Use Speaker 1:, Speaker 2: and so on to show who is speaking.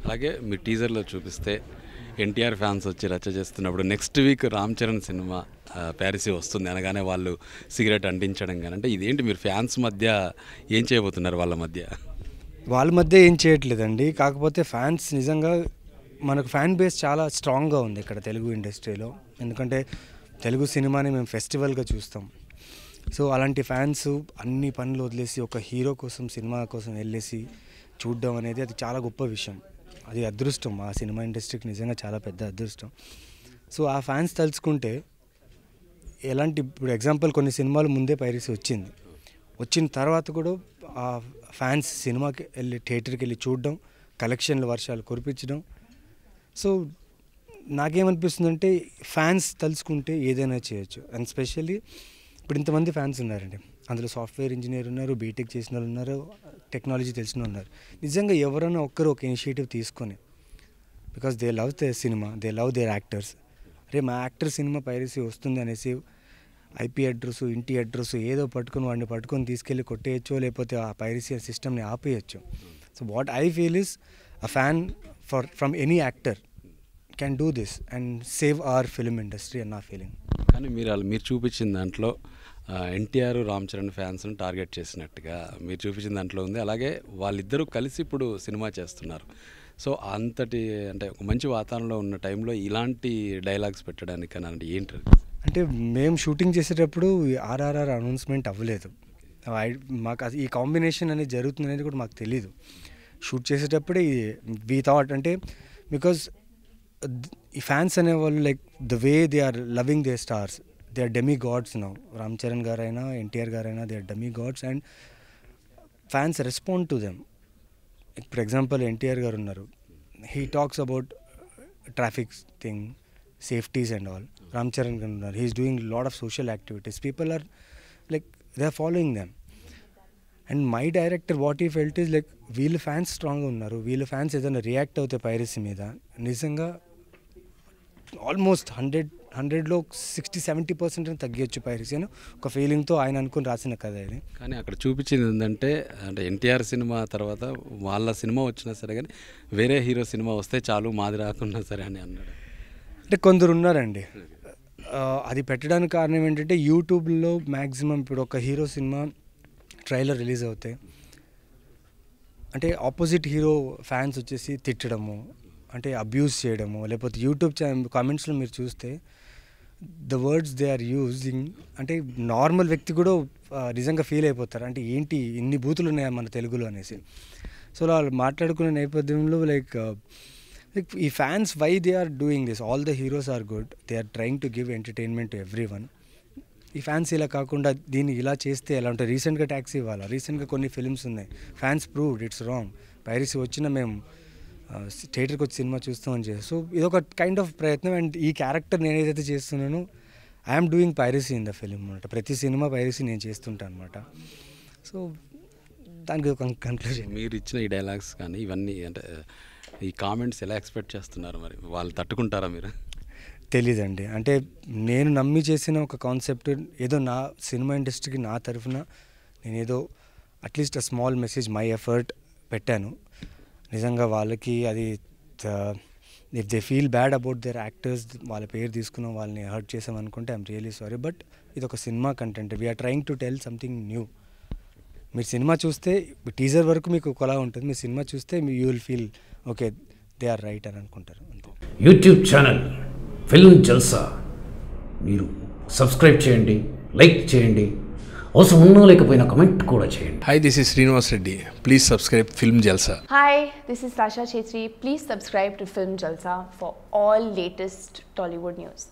Speaker 1: అలాగే మీ టీజర్లో చూపిస్తే ఎన్టీఆర్ ఫ్యాన్స్ వచ్చి రచ్చ చేస్తున్నప్పుడు next week Ram Charan cinema Paris వస్తుంది అనగానే వాళ్ళు సిగరెట్ అంటించడం కానీ, అంటే ఇదేంటి మీరు ఫ్యాన్స్ మధ్య ఏం చేయబోతున్నారు? వాళ్ళ
Speaker 2: మధ్య ఏం చేయట్లేదండి. కాకపోతే ఫ్యాన్స్ నిజంగా మనకు ఫ్యాన్ బేస్ చాలా స్ట్రాంగ్గా ఉంది ఇక్కడ తెలుగు ఇండస్ట్రీలో. ఎందుకంటే తెలుగు సినిమాని మేము ఫెస్టివల్గా చూస్తాం. సో అలాంటి ఫ్యాన్స్ అన్ని పనులు వదిలేసి ఒక హీరో కోసం సినిమా కోసం వెళ్ళేసి చూడడం అనేది అది చాలా గొప్ప విషయం. అది అదృష్టం, ఆ సినిమా ఇండస్ట్రీకి నిజంగా చాలా పెద్ద అదృష్టం. సో ఆ ఫ్యాన్స్ తలుచుకుంటే ఎలాంటి, ఇప్పుడు ఎగ్జాంపుల్ కొన్ని సినిమాలు ముందే పైరసీ వచ్చిన తర్వాత కూడా ఆ ఫ్యాన్స్ సినిమాకి వెళ్ళి థియేటర్కి వెళ్ళి చూడడం, కలెక్షన్లు వర్షాలు కురిపించడం. సో నాకేమనిపిస్తుందంటే ఫ్యాన్స్ తలుచుకుంటే ఏదైనా చేయొచ్చు. అండ్ స్పెషల్లీ ఇప్పుడు ఇంతమంది ఫ్యాన్స్ ఉన్నారండి. అందులో సాఫ్ట్వేర్ ఇంజనీర్ ఉన్నారు, బీటెక్ చేసిన వాళ్ళు ఉన్నారు, టెక్నాలజీ తెలిసిన ఉన్నారు. నిజంగా ఎవరైనా ఒక్కరు ఒక ఇనిషియేటివ్ తీసుకొని, because they love the cinema, they love their actors. రే మా యాక్టర్ సినిమా పైరసీ వస్తుంది అనేసి ఐపీ అడ్రస్, ఇంటి అడ్రస్ ఏదో వాడిని పట్టుకొని తీసుకెళ్ళి కొట్టేయచ్చు, లేకపోతే ఆ పైరసీ సిస్టమ్ని ఆపేయచ్చు. So what I feel is a fan from any actor can do this and save hour film industry అన్న ఫీలింగ్.
Speaker 1: కానీ మీరు చూపించిన దాంట్లో ఎన్టీఆర్ రామ్ చరణ్ ఫ్యాన్స్ను టార్గెట్ చేసినట్టుగా మీరు చూపించిన దాంట్లో ఉంది. అలాగే వాళ్ళిద్దరూ కలిసి ఇప్పుడు సినిమా చేస్తున్నారు. సో అంతటి అంటే ఒక మంచి వాతావరణంలో ఉన్న టైంలో ఇలాంటి డైలాగ్స్ పెట్టడానికి అని ఏంటి?
Speaker 2: అంటే మేము షూటింగ్ చేసేటప్పుడు ఆర్ఆర్ఆర్ అనౌన్స్మెంట్ అవ్వలేదు. మాకు ఈ కాంబినేషన్ అనేది జరుగుతుంది అనేది కూడా మాకు తెలీదు. షూట్ చేసేటప్పుడే వీ థాట్, అంటే బికాజ్ ఈ ఫ్యాన్స్ అనేవాళ్ళు like the way they are loving they stars, they are demi gods now. Ram Charan గారైనా ఎన్టీఆర్ గారైనా they are demi gods and fans respond to them. For example NTR garu ఉన్నారు, he talks about traffic thing, safeties and all. Ram Charan garu ఉన్నారు, he is doing lot of social activities. People are like they are following them. And my director what ఈ felt is like వీళ్ళ fans స్ట్రాంగ్గా ఉన్నారు, వీళ్ళ fans ఏదైనా react అవుతాయి piracy మీద, నిజంగా ఆల్మోస్ట్ 100లో 60-70% అని తగ్గచ్చు పైరసీ అని ఒక ఫీలింగ్తో ఆయన అనుకుని రాసిన కథ ఇది.
Speaker 1: కానీ అక్కడ చూపించింది ఏంటంటే, అంటే ఎన్టీఆర్ సినిమా తర్వాత వాళ్ళ సినిమా వచ్చినా సరే కానీ వేరే హీరో సినిమా వస్తే చాలు మాది రాకున్నా సరే అని అన్నాడు.
Speaker 2: అంటే కొందరు ఉన్నారండి, అది పెట్టడానికి కారణం ఏంటంటే యూట్యూబ్లో మ్యాక్సిమం ఇప్పుడు ఒక హీరో సినిమా ట్రైలర్ రిలీజ్ అవుతాయి అంటే ఆపోజిట్ హీరో ఫ్యాన్స్ వచ్చేసి తిట్టడము, అంటే అబ్యూస్ చేయడము, లేకపోతే యూట్యూబ్ కామెంట్స్లో మీరు చూస్తే the words they are using, అంటే నార్మల్ వ్యక్తి కూడా నిజంగా ఫీల్ అయిపోతారు, అంటే ఏంటి ఇన్ని బూతులు ఉన్నాయా మన తెలుగులో అనేసి. సో వాళ్ళు మాట్లాడుకునే నేపథ్యంలో లైక్ ఈ fans why they are doing this, all the heroes are good, they are trying to give entertainment to everyone. ఈ ఫ్యాన్స్ ఇలా కాకుండా దీన్ని ఇలా చేస్తే ఎలా ఉంటుంది. రీసెంట్గా ట్యాక్సీ ఇవ్వాలా, రీసెంట్గా కొన్ని ఫిల్మ్స్ ఉన్నాయి, fans proved it's wrong, piracy వచ్చినా మేము థియేటర్కి వచ్చి సినిమా చూస్తామని చేస్తాం. సో ఇదొక కైండ్ ఆఫ్ ప్రయత్నం. అండ్ ఈ క్యారెక్టర్ నేను ఏదైతే చేస్తున్నానో I'm doing piracy in the film అనమాట. ప్రతి సినిమా పైరసీ నేను చేస్తుంటాను అనమాట. సో దానికి ఒక కన్క్లూజన్.
Speaker 1: మీరు ఇచ్చిన ఈ డైలాగ్స్ కానీ ఇవన్నీ అంటే ఈ కామెంట్స్ ఎలా ఎక్స్పెక్ట్ చేస్తున్నారు? మరి వాళ్ళు తట్టుకుంటారా మీరు?
Speaker 2: తెలీదండి. అంటే నేను నమ్మి చేసిన ఒక కాన్సెప్ట్ ఏదో నా సినిమా ఇండస్ట్రీకి నా తరఫున నేను ఏదో at least a small message, my effort పెట్టాను. నిజంగా వాళ్ళకి అది if they feel bad about their actors, వాళ్ళ పేరు తీసుకున్నాం, వాళ్ళని హర్ట్ చేసాం అనుకుంటే ఐఎమ్ రియలీ సారీ. బట్ ఇది ఒక cinema content, we are trying to tell something new. మీరు సినిమా చూస్తే టీజర్ వరకు మీకు ఒకలా ఉంటుంది, మీరు సినిమా చూస్తే you will feel okay they are right అని అనుకుంటారు.
Speaker 3: యూట్యూబ్ ఛానల్ ఫిల్మ్ జల్సా మీరు సబ్స్క్రైబ్ చేయండి, లైక్ చేయండి, అవసరం ఉన్నా లేకపోయినా కమెంట్ కూడా చేయండి.
Speaker 4: Hi, this is Srinivas Reddy. Please subscribe Film Jalsa.
Speaker 5: Hi, this is Sasha Chetri. Please subscribe to Film Jalsa for all latest Tollywood news.